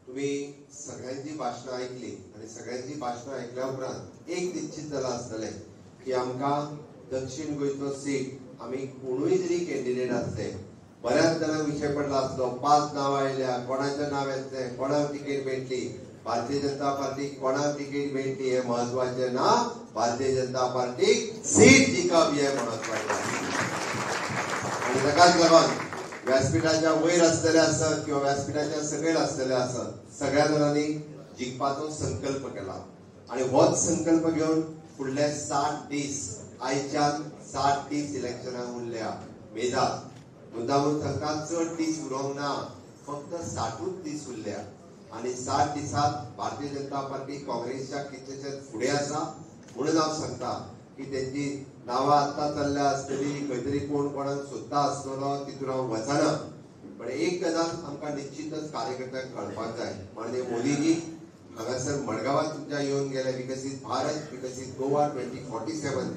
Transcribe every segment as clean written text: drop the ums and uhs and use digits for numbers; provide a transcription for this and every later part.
तुम्ही सगळ्यांची भाषणं ऐकली आणि सगळ्यांची भाषणं ऐकल्या उपरांत एक निश्चित झाला असतले की आमकां दक्षिण गोंयचो सीट आमी कोणूय जरी कॅन्डिडेट असले बऱ्याच जाणांक विषय पडला असलो 5 नांव आयल्या कोणाचें नांव येतलें कोणाक तिकेट मेळटली भारतीय जनता पार्टीक कोणाक तिकेट मेळटली हे महत्वाचें ना भारतीय जनता पार्टीक सीट जिखप हे महत्वाचें आनी ताकाच लागून व्यासपीठाच्या वयर असलेले असत किंवा व्यासपीठाच्या सकयल असलेले असत सगळ्या जणांनी जिखपाचो संकल्प केला आणि होच संकल्प घेऊन फुडले 60 दीस आयच्यान 60 दीस इलेक्शनाक उरल्या मेदात मुद्दामून तांकां चड दीस उरोंक ना फक्त 60 दीस उरल्या आणि 60 दिसात भारतीय जनता पार्टी काँग्रेसच्या कितलेशेच फुडें आसा म्हणून हांव सांगता की त्यांची नावां आत्तां चल्ल्या आसतली खंय तरी कोण कोणाक सोदता आसतलो तितून हांव वचना पण एक गजाल आमकां निश्चितच कार्यकर्त्यांक कळपाक जाय म्हणजे मोदीजी हांगासर मडगांवांत तुमच्या येवन गेले विकसीत भारत विकसीत गोवा 2047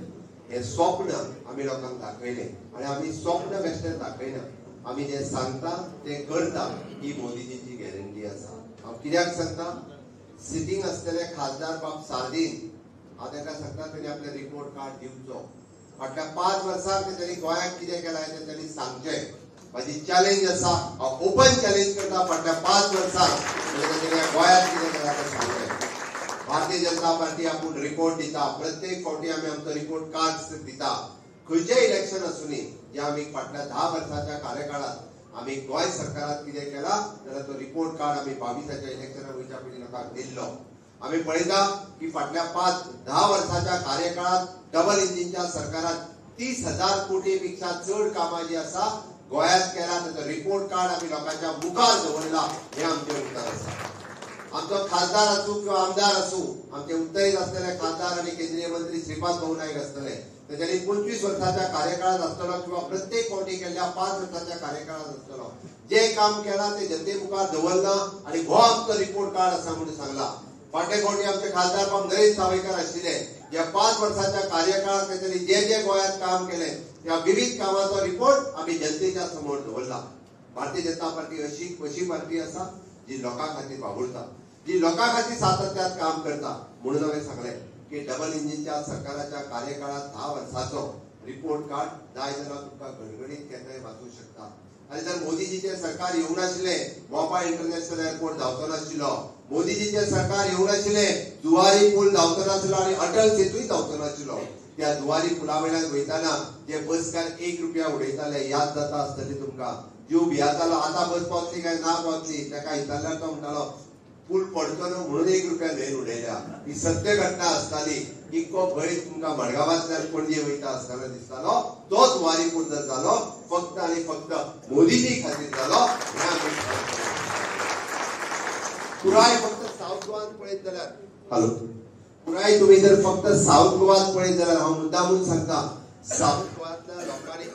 हे स्वप्न आमी लोकांक दाखयलें आणि आमी स्वप्न बेश्टें दाखयना आमी जे सांगता ते करता ही मोदीजीची गॅरंटी आसा हांव कित्याक सांगता सिटींग असलेले खासदार बाब सार्दीन हांव ताका सांगता ताणें आपले रिपोर्ट कार्ड दिवचो फाटल्या 5 वर्सांक तांणी गोंयाक कितें केलां तें तांणी सांगचें म्हाजी चॅलेंज आसा हांव ओपन चॅलेंज करता फाटल्या 5 वर्सांक ताणें गोंयाक कितें केलां तें सांगचें भारतीय जनता पार्टी आपूण रिपोर्ट दिता प्रत्येक फावटी आमी आमचो रिपोर्ट कार्ड दिता खंयचें इलेक्शन आसूनी जे आमी फाटल्या 10 वर्सांच्या कार्यकाळांत आमी गोंय सरकारात कितें केलां जाल्यार तो रिपोर्ट कार्ड आमी 22च्या इलेक्शनाक वयच्या पयलीं लोकांक दिल्लो आमी पळयता की फाटल्या 5-10 वर्सांच्या कार्यकाळात डबल इंजिनच्या सरकारात 30,000 कोटी पेक्षा चड कामां जी आसा गोंयांत केला ताचो रिपोर्ट कार्ड आमी लोकांच्या मुखार दवरला हे आमचें उतर आसा आमचो खासदार आसूं किंवा आमदार आसूं आमचे उत्तरेत असलेले खासदार आणि केंद्रीय मंत्री श्रीपाद भाऊ नायक आसतले ताच्यानी 25 वर्सांच्या कार्यकाळात आसतलो किंवा प्रत्येक फावटी केल्ल्या 5 वर्सांच्या कार्यकाळात आसतलो जे काम केला ते जनते मुखार दवरला आणि हो आमचो रिपोर्ट कार्ड आसा म्हणून सांगला फाटले फावटी आमचे खासदार बाब नरेश सावयकर आशिल्ले या 5 वर्सांच्या कार्यकाळात तांणी जे जे गोंयांत काम केले त्या विविध कामाचो रिपोर्ट आमी जनतेच्या समोर दवरला भारतीय जनता पार्टी अशी पार्टी आसा जी लोकां खातीर वावुरता जी लोकां खातीर सातत्यान काम करता म्हणून हांवें सांगलें की डबल इंजिनच्या सरकाराच्या कार्यकाळात 10 वर्सांचो रिपोर्ट कार्ड जाय जाल्यार तुमकां घडघडीत केन्नाय वाचूंक शकता आणि जर मोदीजीचे सरकार येवंक नाशिल्लें मोपा इंटरनॅशनल एअरपोर्ट जावचो नाशिल्लो मोदीजीचे सरकार येवंक नाशिल्लें जुवारी पूल जावचो नाशिल्लो आणि अटल सेतूय जावचो नाशिल्लो त्या जुवारी पुला वयल्यान वयताना जे बसकार 1 रुपया उडयताले याद जाता आसतली तुमकां जीव भियातालो आतां बस पावतली काय ना पावतली ताका हिताल्यार तो म्हणटालो पूल पडचो न्हू म्हणून 1 रुपया न्हंयेन उडयल्या ही सत्य घटना आसताली इतको भंय तुमकां मडगांवांतल्यान पणजे वयता आसतना दिसतालो तो जुवारी पूल जर जालो फक्त आनी फक्त मोदीजी खातीर जालो पुराय फक्त साऊथ गोवान पळयत जाल्यार हॅलो पुराय तुम्ही जर फक्त साऊथ गोवात पळयत जाल्यार हांव मुद्दामून सांगता साऊथ गोवांतल्या लोकांनी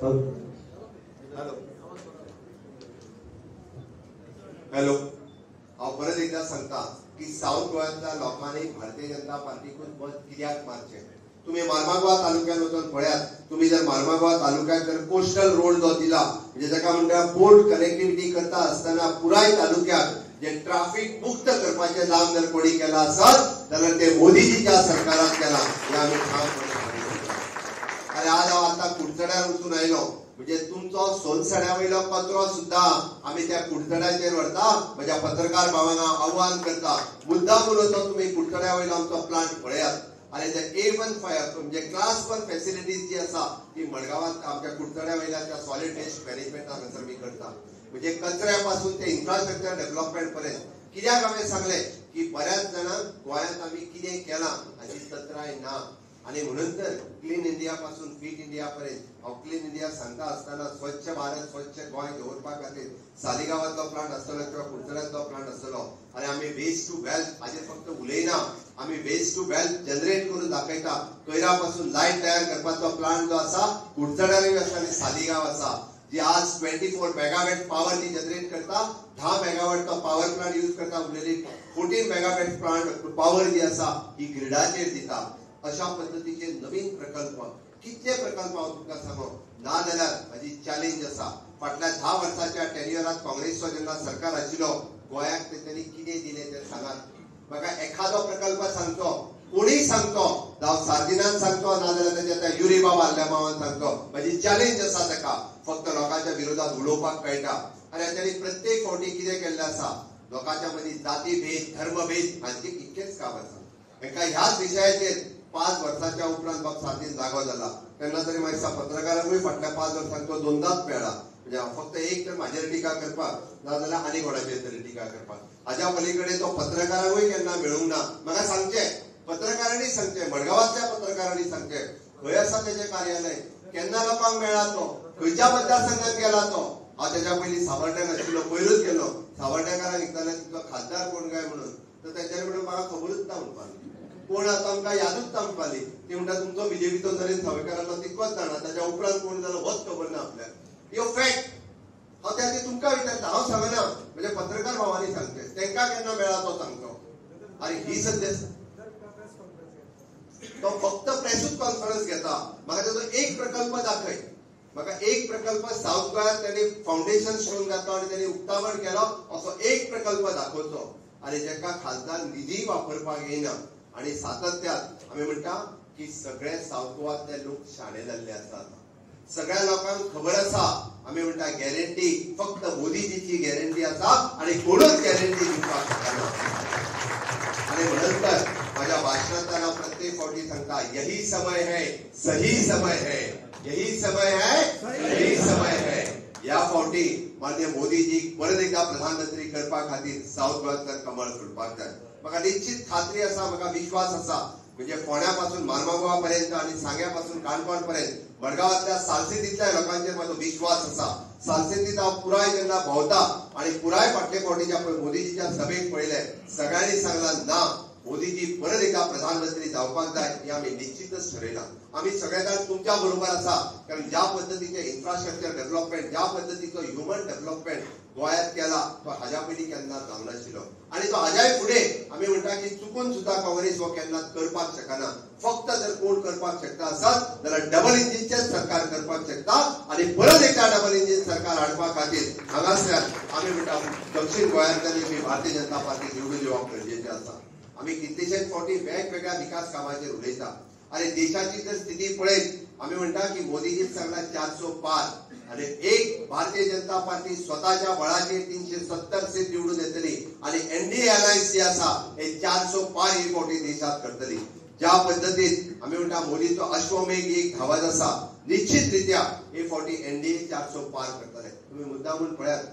हॅलो हॅलो हांव परत एकदा सांगता की साऊथ गोव्यातल्या लोकांनी भारतीय जनता पार्टीकूच मत कित्याक मारचें तुम्ही मार्मागोवा तालुक्यात वचून पळयात तुम्ही जर मार्मागोवा तालुक्यात जर कोस्टल रोड जो दिला म्हणजे जाका म्हणटा पोर्ट कनेक्टिव्हिटी करता असताना पुराय तालुक्यात जे ट्रॅफिक मुक्त करपाचें काम जर कोणी केला आसत जाल्यार ते मोदीजीच्या सरकारान केला हे आमी ठामपणे सांगता आणि आज हांव आतां कुडचड्यार वचून आयलो म्हणजे तुमचो सोनसड्या वयलो कचरो सुद्धा आमी त्या कुडचड्याचेर व्हरता म्हज्या पत्रकार भावांना आव्हान करता मुद्दामून वचून तुम्ही कुडचड्या वयलो आमचो प्लांट पळयात आणि जे A1 म्हणजे क्लास 1 फॅसिलिटीज जी आसा ती मडगांवांत आमच्या कुडचड्या वयल्या त्या सॉलिड वेस्ट मॅनेजमेंट हांगासर मी करता म्हणजे कचऱ्यापासून ते इन्फ्रास्ट्रक्चर डेव्हलपमेंट पर्यंत कित्याक हांवें सांगलें की बऱ्याच जाणांक गोंयांत आमी कितें केलां हाची तत्राय ना आणि म्हणून तर क्लीन इंडिया पासून फिट इंडिया पर्यंत हांव क्लीन इंडिया सांगता आसतना स्वच्छ भारत स्वच्छ गोंय दवरपा खातीर सालिगांवांतलो प्लांट आसतलो किंवा कुडचड्यांतलो प्लांट आसतलो आणि आमी वेस्ट टू वेल्थ हाजेर फक्त उलयना आमी वेस्ट टू वेल्थ जनरेट करून दाखयता कोयरा पासून लायट तयार करपाचो प्लांट जो आसा कुडचड्यारूय आसा आणि सालिगांव आसा जी आज 24 मेगावॅट पॉवर जी जनरेट करता 10 मेगावॅट तो पॉवर प्लांट यूज करता उरलेली 14 मेगावॅट प्लांट पॉवर जी आसा ही ग्रिडाचेर दिता अशा पद्धतीचे नवीन प्रकल्प कितले प्रकल्प हांव तुमकां सांगो ना जाल्यार हाजी चॅलेंज आसा फाटल्या 10 वर्साच्या टेन्युअरात काँग्रेसचो जेन्ना सरकार आशिल्लो गोंयाक तेंच्यांनी कितें दिलें तें सांगात. म्हाका एखादो प्रकल्प सांगचो, कोणीय सांगचो, जावं सार्जिनान सांगचो नाजाल्यार तेच्या त्या युरिबा बाल्ल्या मावान सांगचो. म्हजी चॅलेंज आसा ताका, फक्त लोकांच्या विरोधात उलोवपाक कळटा. आनी तांणी प्रत्येक फावटी कितें केल्लें आसा, लोकांच्या मदीं जाती भेद धर्मभेद हांचे इतकेच काम आसा. तांकां ह्याच विशयाचेर 5 वर्साच्या उपरांत बाब सारकीन जागो जाला. तेन्ना तरी म्हाका पत्रकारांकूय फाटल्या 5 वर्सांचो दोनदाच मेळ्ळा. म्हणजे फक्त एक तर म्हाजेर टिका करपाक नाजाल्यार आनी कोणाचेर तरी टिका करपाक. हाच्या पलीकडे तो पत्रकारांकूय केन्ना मेळूंक ना. म्हाका सांगचें, पत्रकारांनी सांगचें, मडगांवांतल्या पत्रकारांनी सांगचें, खंय आसा तेजें कार्यालय, केन्ना लोकांक मेळ्ळा तो, खंयच्या मतदारसंघात गेला तो. हांव तेच्या पयलीं सावर्ड्याक आशिल्लो, पयरूच गेलो. सावर्ड्याकारांक विचारलें तुमचो खासदार कोण काय म्हणून, तर तेंच्यांनी म्हणून म्हाका खबरूच ना म्हणपाली. कोण आसा आमकां यादूच ना म्हणपाली. ती म्हणटा तुमचो बीजेपीचो नरेंद्र सावयकार आसलो तितकोच जाणा, ताच्या उपरांत कोण जालो होच खबर ना आपल्याक. ह्यो फॅक्ट. हांव त्या तुमकां विचारता, हांव सांगना, म्हणजे पत्रकार भावांनी सांगचें, तांकां केन्ना मेळ्ळा तो सांगचो. आनी ही सद्या तो फक्त प्रेसूच कॉन्फरन्स घेता. म्हाका ताचो एक प्रकल्प दाखय. म्हाका एक प्रकल्प साऊथ गोंयांत त्यांनी फाउंडेशन स्टोन घातलो आनी त्यांनी उक्तावण केलो असो एक प्रकल्प दाखोवचो. आनी जेका खासदार निधी वापरपाक येना. आनी सातत्यान आमी म्हणटा की सगळे साऊथ गोवांतले लोक शाणे जाल्ले आसात. सगळ्या लोकांक खबर आसा, आमी म्हणटा गॅरंटी फक्त मोदीजीची गॅरंटी आसा आनी कोणूच गॅरंटी दिवपाक शकना. आणि म्हणून तर माझ्या भाषणात प्रत्येक फावटी सांगता, यही समय है, सही समय है, यही समय है, सही समय है. या फावटी माननीय मोदीजी परत एकदा प्रधानमंत्री करपा खातीर साऊथ गोंयांतल्यान कमळ फुलपाक जाय. म्हाका निश्चित खात्री आसा, म्हाका विश्वास आसा, म्हणजे फोंड्यापासून मार्मागोवा पर्यंत आणि सांग्यापासून काणकोण पर्यंत मडगांवांतल्या सालसेतीतल्या लोकांचेर म्हाजो विश्वास आसा. सालसेतीत हांव पुराय जेन्ना भोंवता आनी पुराय फाटले फावटीच्या मोदीजीच्या सभेक पळयले, सगळ्यांनी सांगला ना, मोदीजी परत एकदा प्रधानमंत्री जावपाक जाय. हे आमी निश्चितच ठरयला. आमी सगळे जाण तुमच्या बरोबर आसा. कारण ज्या पद्धतीचे इन्फ्रास्ट्रक्चर डेव्हलपमेंट, ज्या पद्धतीचो ह्युमन डेव्हलपमेंट गोंयांत केला, तो हाज्या पयलीं केन्ना जावं नाशिल्लो. आनी तो हाज्याय फुडें आमी म्हणटा की चुकून सुद्धा काँग्रेस हो केन्नाच करपाक शकना. फक्त जर कोण करपाक शकता आसत जाल्यार डबल इंजिनचेच सरकार करपाक शकता. आनी परत एकदा डबल इंजिन सरकार हाडपा खातीर हांगासल्यान आमी म्हणटा दक्षिण गोंयांतल्यान भारतीय जनता पार्टी निवडून येवप गरजेचें आसा. आमी कितलेशेच फावटी वेगवेगळ्या विकास कामाचेर उलयता. आनी देशाची जर स्थिती पळयत, आमी म्हणटा की मोदीजी सांगला 400 पार. आणि एक भारतीय जनता पार्टी स्वतःच्या बळाचेर 370 सीट निवडून येतली. आणि एनडीए अलायन्स जी आसा हे 400 पार ही फावटी देशात करतली. ज्या पद्धतीत आमी म्हणटा मोदीचो अश्वमेघ एक धावत आसा, निश्चितरित्या ही फावटी एनडीए 400 पार करतले. तुम्ही मुद्दामून पळयात,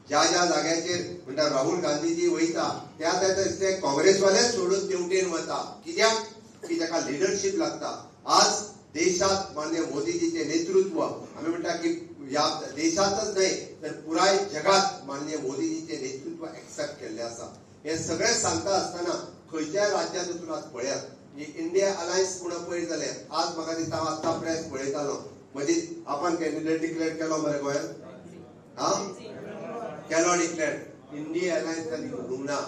ज्या ज्या जाग्याचेर म्हणटा राहुल गांधीजी वयता त्या ते काँग्रेसवालेच सोडून तेवटेन वता. कित्याक की ताका लिडरशिप लागता. आज देशात माननीय मोदीजीचे नेतृत्व आम्ही म्हणटा की या देशातच नाही तर पुराय जगात माननीय मोदीजीचे नेतृत्व एक्सेप्ट केल्ले आसा. हे सगळे सांगता असताना खंयच्याय राज्यात वचून आज पळयात इंडिया अलायन्स पुणे पयर जाले. आज म्हाका दिसता हांव आत्ता प्रेस पळयतालो, मदीं आपण कॅन्डिडेट डिक्लेअर केलो मरे गोंयांत, हा केलो डिक्लेअर. इंडिया अलायन्स जाली ना.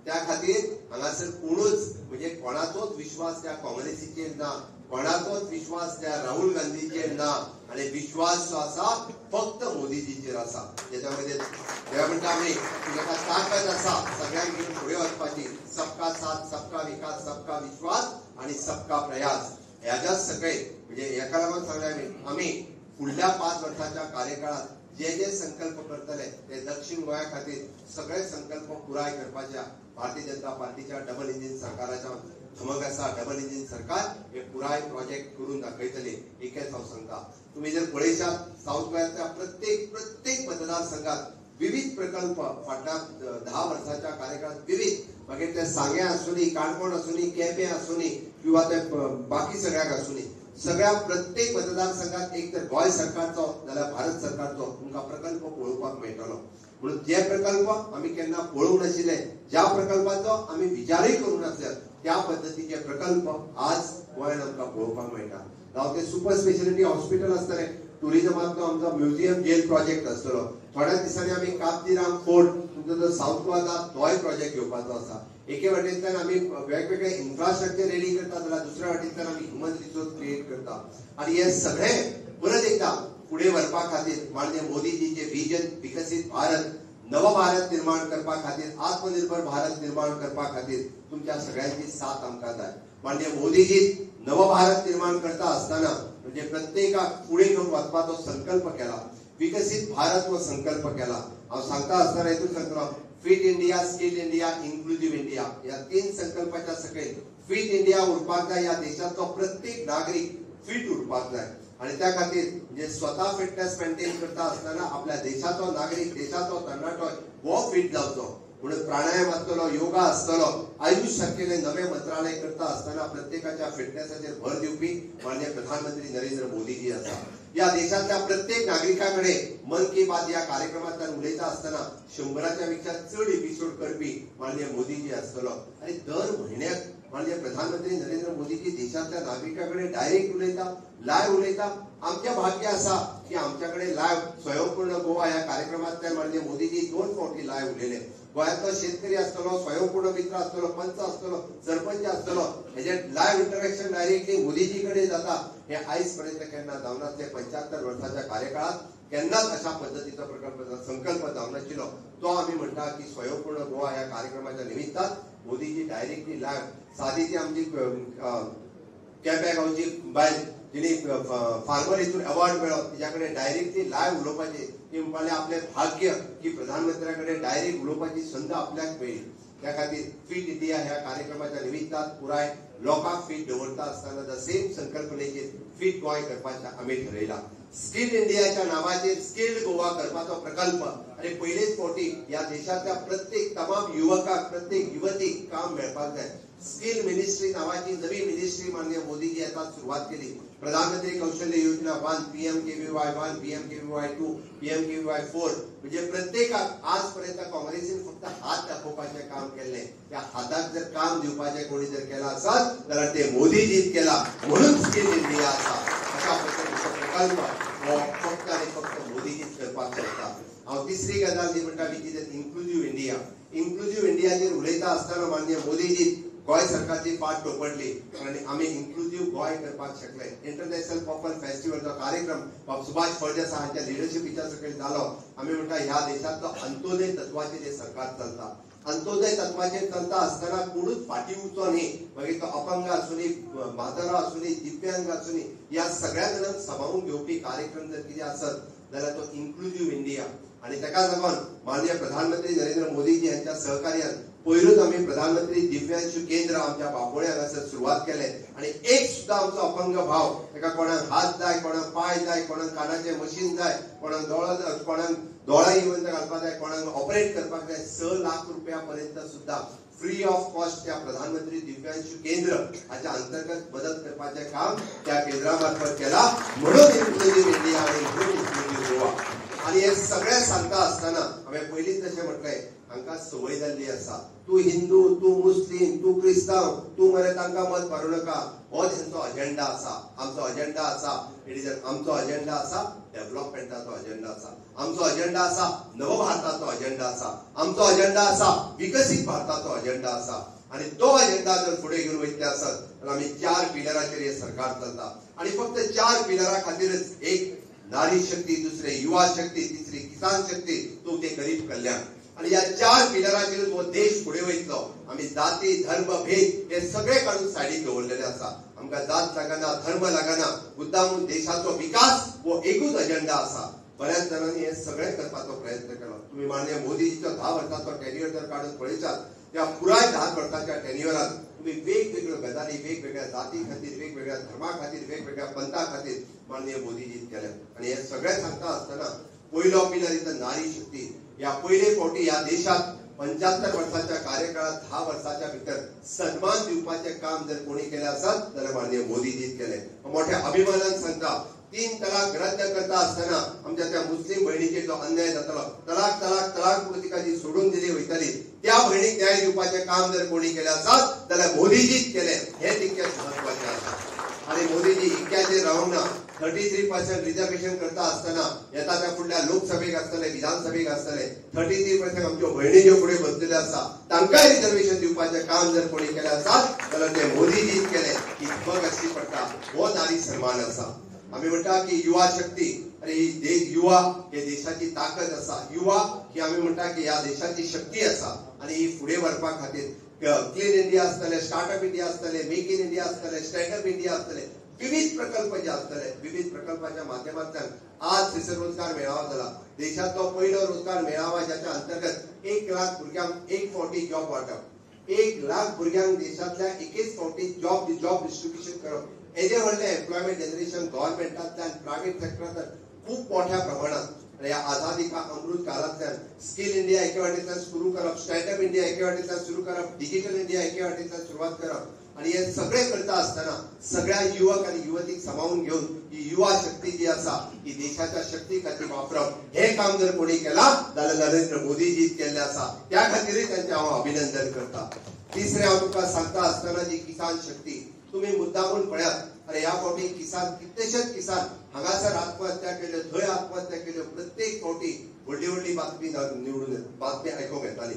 त्या खातीर हांगासर कोणूच म्हणजे कोणाचोच विश्वास त्या काँग्रेसीचेर ना, कोणाचोच विश्वास त्या राहुल गांधीचेर ना. आणि विश्वास जो आसा फक्त मोदीजीचेर आसा. त्याच्यामध्ये हे म्हणटा आमी ताका ताकद आसा सगळ्यांक घेवन फुडें वचपाची. सबका साथ, सबका विकास, सबका विश्वास आणि सबका प्रयास. ह्याच्याच सगळे म्हणजे एका लागून सांगले आमी फुडल्या 5 वर्षाच्या कार्यकाळात जे जे संकल्प करतले ते दक्षिण गोंया खातीर सगळे संकल्प पुराय करपाच्या भारतीय जनता पार्टीच्या डबल इंजिन सरकाराच्या धमक आसा. डबल इंजिन सरकार हे पुराय प्रोजेक्ट करून दाखयतले. एकच हांव सांगता, तुम्ही जर पळयशात साऊथ गोंयांतल्या प्रत्येक मतदारसंघात विविध प्रकल्प फाटल्या 10 वर्षाच्या कार्यकाळात विविध, मागीर ते सांग्या आसुनी, काणकोण आसुनी, केपें आसुनी किंवा ते बाकी सगळ्याक आसुनी, सगळ्या प्रत्येक मतदारसंघात एक तर गोंय सरकारचो जाल्यार भारत सरकारचो तुमकां प्रकल्प पळोवपाक मेळटलो. म्हणून जे प्रकल्प आमी केन्ना पळोवंक नाशिल्ले, ज्या प्रकल्पाचो आमी विचारय करूंक नासले, त्या पद्धतीचे प्रकल्प आज गोंयांत आमकां पळोवपाक मेळटा. जावं ते सुपर स्पेशलिटी हॉस्पिटल आसतले, टुरिजमांतलो आमचो म्युझियम जेल प्रोजेक्ट आसतलो, थोड्या दिसांनी आमी काबदिराम फोर्ट तुमचो जो साऊथ गोवाचा तोय प्रोजेक्ट घेवपाचो आसा. एके वाटेंतल्यान आमी वेगवेगळे इन्फ्रास्ट्रक्चर रेडी करता जाल्यार दुसऱ्या वाटेंतल्यान आमी ह्युमन रिसोर्स क्रिएट करता. आणि हे सगळे परत एकदा फुडें व्हरपा खातीर माननीय मोदीजीचे विजन विकसित भारत नव भारत निर्माण करपा खातीर आत्मनिर्भर भारत निर्माण करपा खातीर तुमच्या सगळ्यांची साथ आमकां जाय। माननीय मोदीजी नव भारत निर्माण करता असताना म्हणजे प्रत्येकाक फुडें घेवन वचपाचो संकल्प केला, विकसित भारत हो संकल्प केला। हांव सांगता आसतना हेतून सांगतलो fit India, skilled India, inclusive India या 3 संकल्पाच्या सकयल फिट इंडिया उरपाक जाय। या देशाचो प्रत्येक नागरीक फिट उरपाक जाय आणि त्या खातीर म्हणजे स्वतः फिटनेस मेंटेन करता असताना आपल्या देशाचो नागरीक, देशाचो तरणाटो हो फिट जावचो म्हणून प्राणायाम आसतलो, योगा आसतलो, आयुष सारकेले नवे मंत्रालय करता असताना प्रत्येकाच्या फिटनेसाचेर भर दिवपी माननीय प्रधानमंत्री नरेंद्र मोदीजी आसा। या देशातल्या प्रत्येक नागरिकाकडे मन की बात या कार्यक्रमांतल्यान उलयता असताना 100च्या पेक्षा चड एपिसोड करपी माननीय मोदीजी आसतलो आणि दर म्हयन्याक माननीय प्रधानमंत्री नरेंद्र मोदीजी देशातल्या नागरिकाकडे डायरेक्ट उलयता, लायव्ह उलयता। आमचे भाग्य असा की आमच्याकडे लायव्ह स्वयंपूर्ण गोवा या कार्यक्रमांतल्यान माननीय मोदीजी 2 फावटी लायव्ह उलयले। गोंयांतलो शेतकरी आसतलो, स्वयंपूर्ण मित्र आसतलो, पंच आसतलो, सरपंच आसतलो, हेजे लायव्ह इंटरॅक्शन डायरेक्टली मोदीजी कडेन जाता। हे आयज पर्यंत केन्ना जावं नासलें। 75 वर्साच्या कार्यकाळात केन्नाच अशा पद्धतीचो प्रकल्प संकल्प जावं नाशिल्लो। तो आमी म्हणटा की स्वयंपूर्ण गोवा या कार्यक्रमाच्या निमित्तान मोदीजी डायरेक्टली लायव्ह सादी ती आमची केप्यां गांवची बायल जिणे फार्मर हितून अवॉर्ड मेळ्ळो तिच्याकडे डायरेक्टली लायव्ह उलोवपाचें ती म्हणपालें आपलें भाग्य की प्रधानमंत्र्याकडे डायरेक्ट उलोवपाची संद आपल्याक मेळ्ळी। त्या खातीर फिट इंडिया ह्या कार्यक्रमाच्या निमित्तान पुराय लोकांक फिट दवरता असताना द सेम संकल्पनेचेर फिट गोंय करपाचें आमी ठरयलां। स्किल्ड इंडियाच्या नावाचेर स्किल्ड गोवा करपाचो प्रकल्प आणि पयलेच फावटी ह्या देशातल्या प्रत्येक तमाम युवकाक, प्रत्येक युवतीक काम मेळपाक जाय। स्किल मिनिस्ट्री नावाची नवी मिनिस्ट्री माननीय मोदीजी येतात सुरुवात केली। प्रधानमंत्री कौशल्य योजना 1, PMKVY 1, PMKVY 2, PMKVY 4 म्हणजे प्रत्येकाक आजपर्यंत काँग्रेसीन फक्त हात दाखोवपाचें काम केल्लें। त्या हाताक जर काम दिवपाचें कोणी जर केला आसत जाल्यार ते मोदीजीच केला म्हणून स्किल इंडिया आसा। अशा पद्धतीचो प्रकल्प हो फक्त आणि फक्त मोदीजीच करपाक शकता। हांव तिसरी गजाल जी म्हणटा which is inclusive India. Inclusive इंडियाचेर उलयता असताना माननीय मोदीजी गोंय सरकारची फाट धोपडली आणि आम्ही इन्क्लुझिव्ह गोंय करपाक शकले। इंटरनॅशनल पॉपल फेस्टिवलचो कार्यक्रम बाब सुभाष फळदेसाय हांच्या लिडरशिपीच्या सकयल जालो। आमी म्हणटा ह्या देशातलो अंत्योदय तत्वाचेर हे सरकार चलता। अंत्योदय तत्वाचेर चलता असताना कोणूच फाटी उरचो न्ही। मागीर तो अपंग आसूनी, म्हातारो आसूनी, दिव्यांग आसूनी या सगळ्या जाणांक सांबाळून घेवपी कार्यक्रम जर कितें आसत जाल्यार तो इन्क्लुझिव्ह इंडिया। आणि ताका लागून माननीय प्रधानमंत्री नरेंद्र मोदीजी यांच्या सहकार्यान पयरूच आम्ही प्रधानमंत्री दिव्यांशु केंद्र आमच्या बापोळ्या हांगासर सुरुवात केले आणि एक सुद्धा आमचो अपंग भाव ताका कोणाक हात जाय, कोणाक पाय जाय, कोणाक कानाचे मशीन जाय, कोणाक दोळा इवन घालपाक जाय, कोणाक ऑपरेट करपाक जाय 6 लाख रुपया पर्यंत सुद्धा फ्री ऑफ कॉस्ट त्या प्रधानमंत्री दिव्यांशु केंद्र हाच्या अंतर्गत मदत करपाचे काम त्या केंद्रामार्फत केला म्हणून इन्क्लुझिव्ह इंडिया आणि इन्क्लुझिव्ह गोवा। आणि हे सगळे सांगता असताना हांवें पयलींच जशें म्हटलें हांकां संवय जाल्ली आसा तूं हिंदू, तूं मुस्लीम, तूं क्रिस्तांव, तूं मरे तांकां मत मारूं नाका। हो तेंचो अजेंडा आसा। आमचो अजेंडा आसा आमचो अजेंडा आसा डेव्हलपमेंटाचो अजेंडा आसा। आमचो अजेंडा आसा नव भारताचो अजेंडा आसा। आमचो अजेंडा आसा विकसित भारताचो अजेंडा आसा। आणि तो अजेंडा जर फुडें घेवन वयतले आसत जाल्यार आमी 4 पिलराचेर हे सरकार चलता आणि फक्त 4 पिलरा खातीरच एक नारी शक्ती, दुसरे युवा शक्ती, तिसरी किसान शक्ती, चौथे गरीब कल्याण आणि या 4 पिलराचेर हो देश फुडें वयतलो। आमी जाती, धर्म, भेद हे सगळे काडून सायडीक दवरलेले आसा। आमकां जात लागना, धर्म लागना, मुद्दामून देशाचो विकास हो एकूच अजेंडा आसा। बऱ्याच जणांनी हे सगळे करपाचो प्रयत्न केलो। तुम्ही माननीय मोदीजीचो 10 वर्साचो टेन्युअर जर काडून पळयशात त्या पुराय 10 वर्साच्या टेन्युअरात तुम्ही वेगवेगळ्यो गजाली वेगवेगळ्या जाती खातीर, वेगवेगळ्या धर्मा खातीर, वेगवेगळ्या पंथा खातीर माननीय मोदीजीन केले। आणि हे सगळे सांगता असताना पयलो पिलर इज नारी शक्ती। या पयले फावटी या देशात 75 वर्साच्या कार्यकाळात 10 वर्साच्या भितर सन्मान दिवपाचे काम जर कोणी केले आसत जाल्यार माननीय मोदीजीन केले। मोठ्या अभिमानान सांगता 3 तलाक रद्द करता असताना आमच्या त्या मुस्लिम भयणीचेर जो अन्याय जातालो, तलाक तलाक तलाक म्हणून तिका जी सोडून दिली वयताली त्या भयणीक न्याय दिवपाचे काम जर कोणी केले आसत जाल्यार मोदीजीच केले। हे तितकेच महत्वाचे आसा। आणि मोदीजी इतक्याचेर रावूंक ना। 33% रिझर्वेशन करता असताना येता त्या फुडल्या लोकसभेक आसतले, विधानसभेक आसतले 33% आमच्यो भयणी ज्यो फुडें बसलेल्यो आसा तांकांय रिझर्वेशन दिवपाचें काम जर कोणी केलें आसत जाल्यार ते मोदीजीच केले। ही बग आसची पडटा। हो नारी सन्मान आसा। आम्ही म्हणता की युवा शक्ती अरे ही युवा हे देशाची ताकद असा, युवा ही आम्ही म्हणता की या देशाची शक्ती असा आणि ही फुडे व्हरपा खातीर क्लीन इंडिया असतले, स्टार्टअप इंडिया असतले, मेक इन इंडिया असतले, स्टँडअप इंडिया असतले, विविध प्रकल्प जे असतले, विविध प्रकल्पाच्या माध्यमांतल्यान आज थंयसर रोजगार मेळावा जाला. देशातलो पहिलो रोजगार मेळावा ज्याच्या अंतर्गत 1 लाख भुरग्यांक एक फावटी जॉब वाटप, 1 लाख भुरग्यांक देशातल्या एकेच फावटी जॉब डिस्ट्रीब्युशन करप, हेजे व्हडले एम्प्लॉयमेंट जनरेशन गव्हर्नमेंटांतल्यान प्रायव्हेट सेक्टरांतल्यान खूप मोठ्या प्रमाणात या आझादी का अमृत काळांतल्यान स्किल इंडिया एके वाटेंतल्यान सुरू करप, स्टार्टअप इंडिया एके वाटेंतल्यान सुरू करप, डिजिटल इंडिया एके वाटेंतल्यान सुरवात करप आणि हे सगळे करता असताना सगळ्या युवक आणि युवतीक सामावून घेऊन ही युवा शक्ती जी असा ही देशाच्या शक्ती खातीर वापरप हे काम जर कोणी केला जाल्यार नरेंद्र मोदीजीच केल्ले असा. त्या खातीरच त्यांचे हांव अभिनंदन करता. तिसरे हांव तुमकां सांगता असताना जी किसान शक्ती तुम्ही मुद्दामून पळयात. अरे ह्या फावटी किसान कितलेशेच किसान हांगासर आत्महत्या केल्यो, थंय आत्महत्या केल्यो, प्रत्येक फावटी व्हडली व्हडली बातमी निवडून बातमी आयकूंक येताली.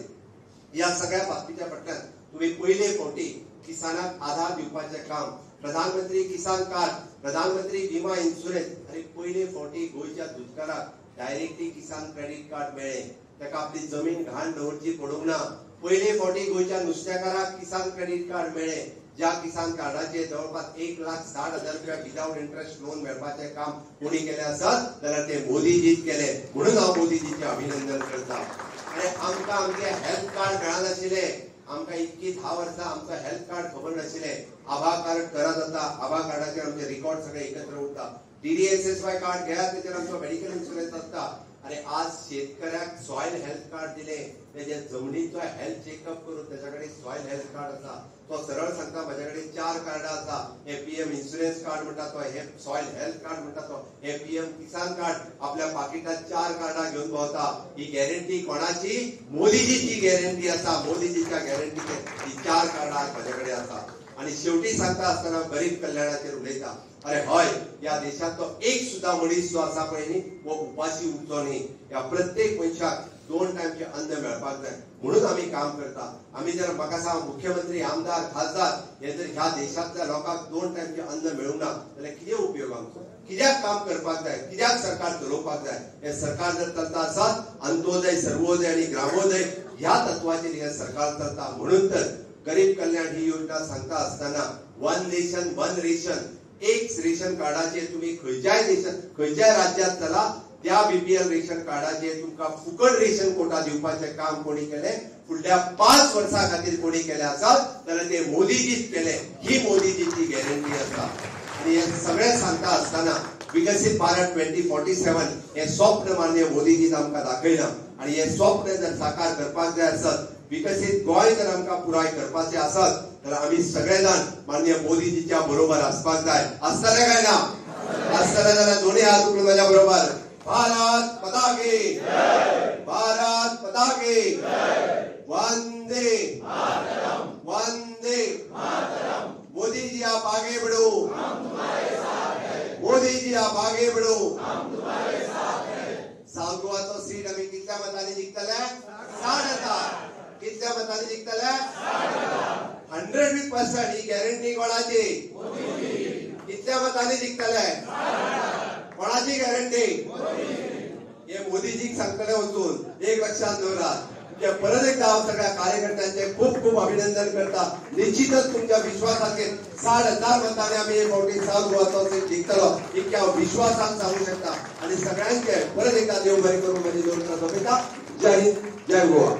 या सगळ्या बातमीच्या फाटल्यान तुम्ही पयले फावटी किसानाक आधार दिवपाचें काम, प्रधानमंत्री किसान कार्ड, प्रधानमंत्री विमा इन्शुरन्स आणि पयले फावटी गोंयच्या दुधकाराक डायरेक्टली किसान क्रेडिट कार्ड मेळ्ळे. ताका आपली जमीन घाण दवरची पडूंक ना. पयले फावटी गोंयच्या नुस्तेकाराक किसान क्रेडिट कार्ड मेळ्ळे. ज्या किसान कार्डाचे जवळपास 1,60,000 रुपया विदाउट इंटरेस्ट लोन मेळपाचें काम कोणी केलें आसत जाल्यार ते मोदीजीच केलें. म्हणून हांव मोदीजीचें अभिनंदन करता. आणि आमकां आमचे हेल्थ कार्ड मेळनाशिल्लें. आमकां इतकी 10 वर्सां आमचं हेल्थ कार्ड खबर नाशिल्लें. आभा कार्ड करा जाता, आभा कार्डाचेर आमचे रिकॉर्ड सगळे एकत्र उरता. DDSSY कार्ड घेयात तेचेर आमचो मेडिकल इन्शुरन्स आसता. आणि आज शेतकऱ्याक सॉयल हेल्थ कार्ड दिले, तेजे जमनीचो हेल्थ चेकअप करून त्याच्याकडे सॉयल हेल्थ कार्ड आसा. तो सरळ सांगता माझ्याकडे 4 कार्ड आसा. हे PM इन्शुरन्स कार्ड म्हणटा तो, हे सॉयल हेल्थ कार्ड म्हणटा तो, हे PM किसान कार्ड. आपल्या पाकिटात 4 कार्डा घेऊन भोंवता. ही गॅरंटी कोणाची? मोदीजीची गॅरंटी असा. मोदीजीच्या गॅरंटीचेर ही 4 कार्डा माझ्याकडे आसा. आणि शेवटी सांगता असताना गरीब कल्याणाचेर उलयता. अरे हय, या देशातलो एक सुद्धा मनीस जो आसा पळय न्ही वो उपाशी उरचो न्ही. या प्रत्येक मनशाक 2 टायमचे अन्न मेळपाक जाय म्हणून आम्ही काम करता. आम्ही जर म्हाका सांग मुख्यमंत्री, आमदार, खासदार हे जर ह्या देशातल्या लोकांक 2 टायमचे अन्न मेळूंक ना जाल्यार कितें उपयोग आमचो? कित्याक काम करपाक जाय? कित्याक सरकार चलोवपाक जाय? हे सरकार जर चलता आसत अंत्योदय, सर्वोदय आणि ग्रामोदय ह्या तत्वाचेर हे सरकार चलता. म्हणून तर गरीब कल्याण ही योजना सांगता असताना 1 नेशन 1 रेशन, एक रेशन कार्डाचे तुम्ही खंयच्याय राज्यात चला त्या BPL रेशन कार्डाचे तुमका फुकट रेशन कोटा दिवपाचे काम कोणी केले? फुडल्या 5 वर्सां खातीर कोणी केले आसत जाल्यार ते मोदीजीच केले. ही मोदीजीची गॅरंटी आसा. आणि हे सगळे सांगता असताना विकसित भारत 2047 हे स्वप्न माननीय मोदीजीन आमकां दाखयला. आणि हे स्वप्न जर साकार करपाक जाय आसत, विकसित गोंय जर आमकां पुराय करपाचें आसत जाल्यार आमी सगळे जाण माननीय मोदीजीच्या बरोबर आसपाक जाय. आसतले काय ना? आसतले जाल्यार दोन्ही हात उखलून माझ्या बरोबर भारत माता की जय, भारत माता की जय, वंदे मातरम, वंदे मातरम. मोदी जी आप आगे बढ़ो, हम तुम्हारे साथ हैं. मोदी जी आप आगे बढ़ो, हम तुम्हारे साथ हैं. सांगवाचो सीट आम्ही कितल्या मतांनी जिंकतले? 60,000. कितल्या मतांनी जिंकतले? 60,000. 100% ही गॅरंटी कोणाची? कितल्या मतांनी जिंकतले? कोणाची गॅरंटी? हे मोदीजीक सांगतले वचून एक लक्षात दवरात. परत एकदा हांव सगळ्या कार्यकर्त्यांचे खूप खूप अभिनंदन करता. निश्चितच तुमच्या विश्वासाचेर 60,000 मतांनी आम्ही हे फावटी सांगवाचो सीट जिंकतलो इतक्या विश्वासान सांगू शकता. आणि सगळ्यांचे परत एकदा देव बरें करून माझी दोन सोंपयता. जय हिंद, जय गोवा.